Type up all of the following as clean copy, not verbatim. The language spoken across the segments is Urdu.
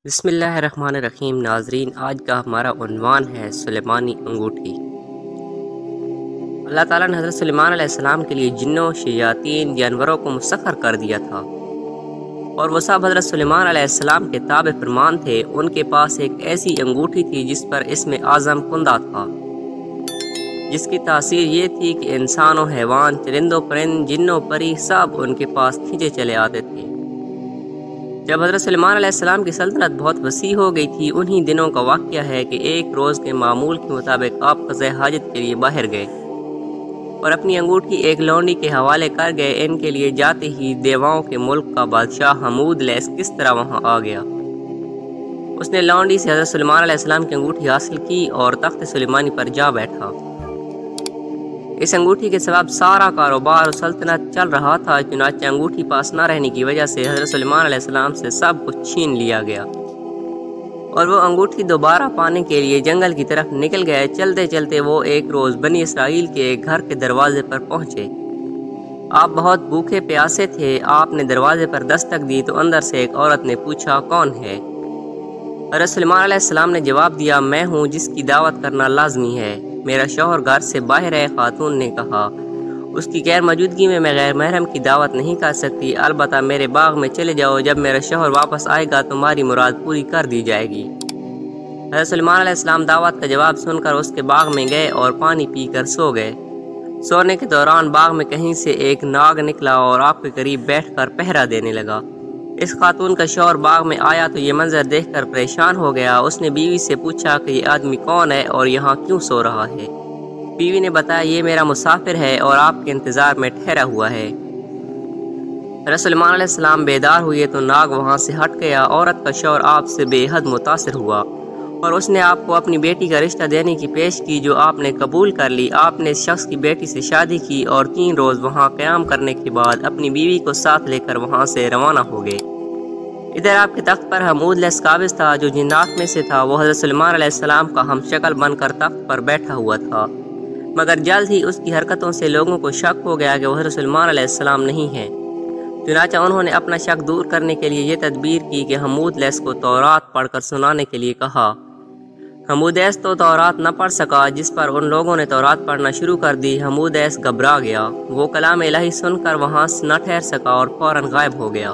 بسم اللہ الرحمن الرحیم۔ ناظرین، آج کا ہمارا عنوان ہے سلیمانی انگوٹھی۔ اللہ تعالیٰ نے حضرت سلیمان علیہ السلام کے لیے جنوں، شیاطین، جانوروں کو مسخر کر دیا تھا، اور وہ سب حضرت سلیمان علیہ السلام کے تابع فرمان تھے۔ ان کے پاس ایک ایسی انگوٹھی تھی جس پر اسم اعظم کندہ تھا، جس کی تاثیر یہ تھی کہ انسان و حیوان، چرند و پرند، جن و پری سب ان کے پاس کھینچے چلے آتے تھے۔ جب حضرت سلیمان علیہ السلام کی سلطنت بہت وسیع ہو گئی تھی، انہی دنوں کا واقعہ ہے کہ ایک روز کے معمول کے مطابق آپ قضاء حاجت کے لیے باہر گئے اور اپنی انگوٹھی ایک لونڈی کے حوالے کر گئے۔ ان کے لیے جاتے ہی دیواؤں کے ملک کا بادشاہ حمود لیس کس طرح وہاں آ گیا۔ اس نے لونڈی سے حضرت سلیمان علیہ السلام کی انگوٹھی حاصل کی اور تخت سلیمانی پر جا بیٹھا۔ اس انگوٹھی کے سبب سارا کاروبار و سلطنت چل رہا تھا، چنانچہ انگوٹھی پاس نہ رہنے کی وجہ سے حضرت سلیمان علیہ السلام سے سب کچھ چھین لیا گیا، اور وہ انگوٹھی دوبارہ پانے کے لیے جنگل کی طرف نکل گئے۔ چلتے چلتے وہ ایک روز بنی اسرائیل کے ایک گھر کے دروازے پر پہنچے۔ آپ بہت بھوکے پیاسے تھے۔ آپ نے دروازے پر دستک دی تو اندر سے ایک عورت نے پوچھا، کون ہے؟ حضرت سلیمان علیہ السلام نے جواب دیا، میں ہوں جس کی دعوت کرنا لازمی ہے۔ میرا شوہر گھر سے باہر ہے۔ خاتون نے کہا، اس کی غیر موجودگی میں غیر محرم کی دعوت نہیں کر سکتی، البتہ میرے باغ میں چلے جاؤ، جب میرا شوہر واپس آئے گا تمہاری مراد پوری کر دی جائے گی۔ حضرت سلیمان علیہ السلام دعوت کا جواب سن کر اس کے باغ میں گئے اور پانی پی کر سو گئے۔ سونے کے دوران باغ میں کہیں سے ایک ناگ نکلا اور آپ کے قریب بیٹھ کر پہرا دینے لگا۔ اس خاتون کا شوہر باغ میں آیا تو یہ منظر دیکھ کر پریشان ہو گیا۔ اس نے بیوی سے پوچھا کہ یہ آدمی کون ہے اور یہاں کیوں سو رہا ہے؟ بیوی نے بتایا، یہ میرا مسافر ہے اور آپ کے انتظار میں ٹھہرا ہوا ہے۔ حضرت سلیمان علیہ السلام بیدار ہوئے تو ناگ وہاں سے ہٹ گیا۔ عورت کا شوہر آپ سے بے حد متاثر ہوا اور اس نے آپ کو اپنی بیٹی کا رشتہ دینے کی پیش کی، جو آپ نے قبول کر لی۔ آپ نے اس شخص کی بیٹی سے شادی کی اور 3 روز وہاں قیام کرنے کے بعد اپنی بیوی کو ساتھ لے کر وہاں سے روانہ ہو گئے۔ ادھر آپ کے تخت پر حمود لیس قابض تھا، جو جنات میں سے تھا۔ وہ حضرت سلیمان علیہ السلام کا ہم شکل بن کر تخت پر بیٹھا ہوا تھا، مگر جلد ہی اس کی حرکتوں سے لوگوں کو شک ہو گیا کہ وہ حضرت سلیمان علیہ السلام نہیں ہیں۔ چنانچہ انہوں نے اپنا شک دور کرنے کے لیے یہ تدبیر کی کہ حمود لیس کو تورات پڑھ کر سنانے کے لیے کہا۔ حمود لیس تو تورات نہ پڑھ سکا، جس پر ان لوگوں نے تورات پڑھنا شروع کر دی۔ حمود لیس گھبرا گیا، وہ کلام الہی سن کر وہاں سے نہ ٹھہر سکا اور فوراً غائب ہو گیا۔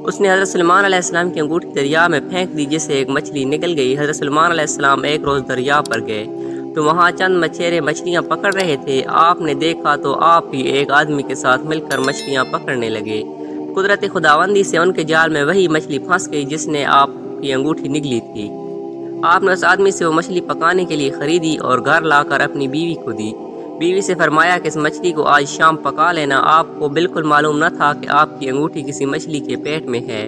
اس نے حضرت سلیمان علیہ السلام کی انگوٹھی دریا میں پھینک دی، جس سے ایک مچھلی نکل گئی۔ حضرت سلیمان علیہ السلام ایک روز دریا پر گئے تو وہاں چند مچھیرے مچھلیاں پکڑ رہے تھے۔ آپ نے دیکھا تو آپ بھی ایک آدمی کے ساتھ مل کر مچھلیاں پکڑنے لگے۔ قدرت خداوندی سے ان کے جال میں وہی مچھلی پھنس گئی جس نے آپ کی انگوٹھی نگلی تھی۔ آپ نے اس آدمی سے وہ مچھلی پکانے کے لیے خریدی اور گھر لا کر اپنی بیوی کو دی۔ بیوی سے فرمایا کہ اس مچھلی کو آج شام پکا لینا۔ آپ کو بالکل معلوم نہ تھا کہ آپ کی انگوٹھی کسی مچھلی کے پیٹ میں ہے۔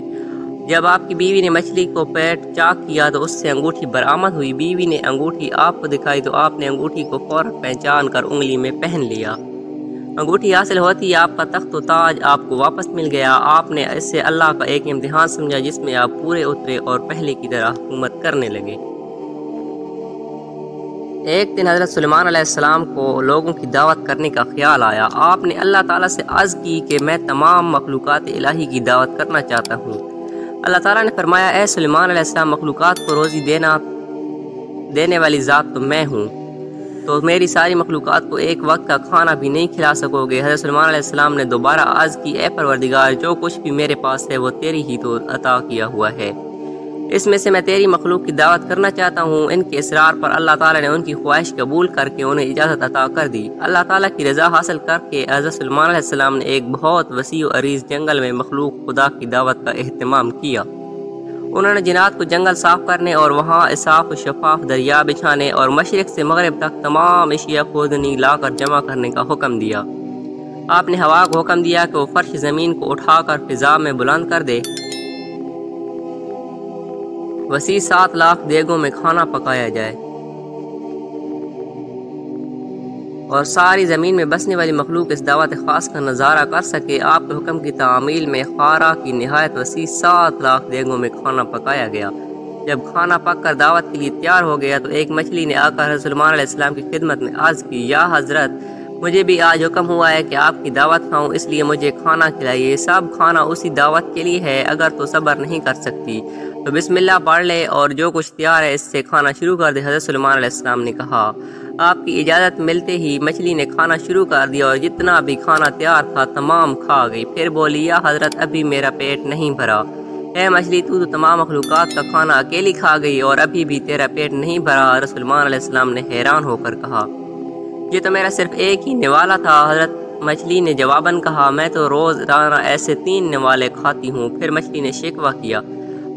جب آپ کی بیوی نے مچھلی کو پیٹ چاک کیا تو اس سے انگوٹھی برآمد ہوئی۔ بیوی نے انگوٹھی آپ کو دکھائی تو آپ نے انگوٹھی کو فوراً پہچان کر انگلی میں پہن لیا۔ انگوٹھی حاصل ہوتی آپ کا تخت و تاج آپ کو واپس مل گیا۔ آپ نے اس سے اللہ کا ایک امتحان سمجھا، جس میں آپ پورے اترے اور پہلے کی طرح حکومت کرنے لگے۔ ایک دن حضرت سلیمان علیہ السلام کو لوگوں کی دعوت کرنے کا خیال آیا۔ آپ نے اللہ تعالیٰ سے عرض کی کہ میں تمام مخلوقات الہی کی دعوت کرنا چاہتا ہوں۔ اللہ تعالیٰ نے فرمایا، اے سلیمان علیہ السلام، مخلوقات کو روزی دینے والی ذات تو میں ہوں، تو میری ساری مخلوقات کو ایک وقت کا کھانا بھی نہیں کھلا سکو گے۔ حضرت سلیمان علیہ السلام نے دوبارہ عرض کی، اے پروردگار، جو کچھ بھی میرے پاس ہے وہ تیری ہی تو عطا کیا ہوا ہے، اس میں سے میں تیری مخلوق کی دعوت کرنا چاہتا ہوں۔ ان کے اصرار پر اللہ تعالیٰ نے ان کی خواہش قبول کر کے انہیں اجازت عطا کر دی۔ اللہ تعالیٰ کی رضا حاصل کر کے حضرت سلیمان علیہ السلام نے ایک بہت وسیع و عریض جنگل میں مخلوق خدا کی دعوت کا اہتمام کیا۔ انہوں نے جنات کو جنگل صاف کرنے اور وہاں صاف و شفاف دریا بچھانے اور مشرق سے مغرب تک تمام اشیاء خوردنی لا کر جمع کرنے کا حکم دیا۔ آپ نے ہوا کو حکم دیا کہ وہ فرش زمین کو اٹھا کر فضا میں بلند کر دے۔ وسیع 7 لاکھ دیگوں میں کھانا پکایا جائے اور ساری زمین میں بسنے والی مخلوق اس دعوت خاص کا نظارہ کر سکے۔ آپ کے حکم کی تعمیل میں خارا کی نہایت وسیع 7 لاکھ دیگوں میں کھانا پکایا گیا۔ جب کھانا پک کر دعوت کے لیے تیار ہو گیا تو ایک مچھلی نے آ کر حضرت سلیمان علیہ السلام کی خدمت میں عرض کی، یا حضرت، مجھے بھی آج حکم ہوا ہے کہ آپ کی دعوت کھاؤں، اس لیے مجھے کھانا کھلائیے۔ سب کھانا اسی دعوت کے لیے ہے، اگر تو صبر نہیں کر سکتی تو بسم اللہ پڑھ لے اور جو کچھ تیار ہے اس سے کھانا شروع کر دے۔ حضرت سلیمان علیہ السلام نے کہا۔ آپ کی اجازت ملتے ہی مچھلی نے کھانا شروع کر دیا اور جتنا بھی کھانا تیار تھا تمام کھا گئی۔ پھر بولی، یا حضرت ابھی میرا پیٹ نہیں بھرا۔ اے مچھلی، تو تمام مخلوقات کا کھانا اکیلی کھا گئی اور ابھی بھی تیرا پیٹ نہیں بھرا۔ حضرت سلیمان علیہ السلام نے حیران ہو کر کہا، یہ تو میرا صرف ایک ہی نوالا تھا۔ حضرت مچھلی نے جواباً کہا، میں تو روزانہ ایسے 3 نوالے کھاتی ہوں۔ پھر مچھلی نے شکوہ کیا،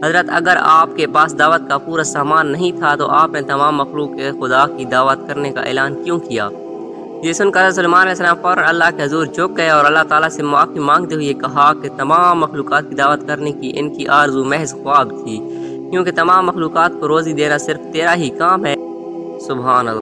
حضرت اگر آپ کے پاس دعوت کا پورا سامان نہیں تھا تو آپ نے تمام مخلوق کے خدا کی دعوت کرنے کا اعلان کیوں کیا؟ یہ سن کر حضرت سلیمان علیہ السلام فوراً اللہ کے حضور جھک گئے اور اللہ تعالیٰ سے معافی مانگتے ہوئے کہا کہ تمام مخلوقات کی دعوت کرنے کی ان کی آرزو محض خواب تھی، کیونکہ تمام مخلوقات کو روزی دینا صرف تیرا ہی کام ہے۔ سبحان اللہ۔